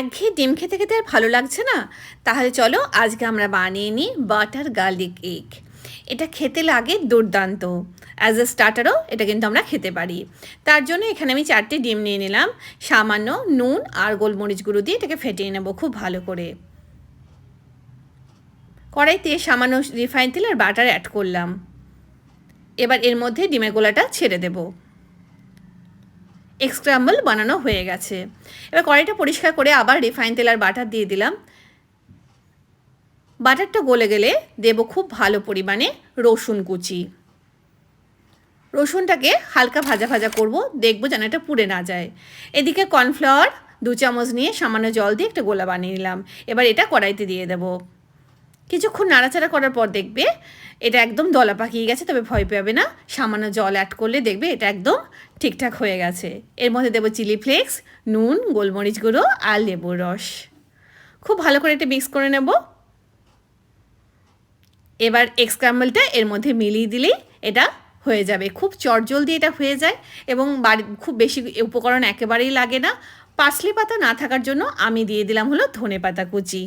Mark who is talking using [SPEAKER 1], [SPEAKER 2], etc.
[SPEAKER 1] একঘেয়ে ডিম খেতে খেতে আর ভালো লাগছে না? তাহলে চলো আজকে আমরা বানিয়ে নিই বাটার গার্লিক এগ। এটা খেতে লাগে দুর্দান্ত। অ্যাজ এ স্টার্টারও এটা কিন্তু আমরা খেতে পারি। তার জন্য এখানে আমি 4টে ডিম নিয়ে নিলাম। সামান্য নুন আর গোলমরিচ গুঁড়ো দিয়ে এটাকে ফেটিয়ে নেব খুব ভালো করে। কড়াইতে সামান্য রিফাইন তেল আর বাটার অ্যাড করলাম। এবার এর মধ্যে ডিমের গোলাটা ছেড়ে দেবো। এগ স্ক্র্যাম্বল বানানো হয়ে গেছে। এবার কড়াইটা পরিষ্কার করে আবার রিফাইন তেল আর বাটার দিয়ে দিলাম। বাটারটা গলে গেলে দেব খুব ভালো পরিমাণে রসুন কুচি। রসুনটাকে হালকা ভাজা ভাজা করব, দেখব যেন এটা পুড়ে না যায়। এদিকে কর্নফ্লাওয়ার 2 চামচ নিয়ে সামান্য জল দিয়ে একটা গোলা বানিয়ে নিলাম। এবার এটা কড়াইতে দিয়ে দেব। কিছুক্ষণ নাড়াচাড়া করার পর দেখবে এটা একদম দলা পাকিয়ে গেছে, তবে ভয় পাবে না। সামান্য জল অ্যাড করলে দেখবে এটা একদম ঠিকঠাক হয়ে গেছে। এর মধ্যে দেবো চিলি ফ্লেক্স, নুন, গোলমরিচ গুঁড়ো আর লেবুর রস। খুব ভালো করে এটা মিক্স করে নেব। এবার এগ স্ক্র্যাম্বলটা এর মধ্যে মিলিয়ে দিলেই এটা হয়ে যাবে। খুব চটজলদি এটা হয়ে যায় এবং খুব বেশি উপকরণ একেবারেই লাগে না। পার্সলি পাতা না থাকার জন্য আমি দিয়ে দিলাম হলো ধনে পাতা কুচি।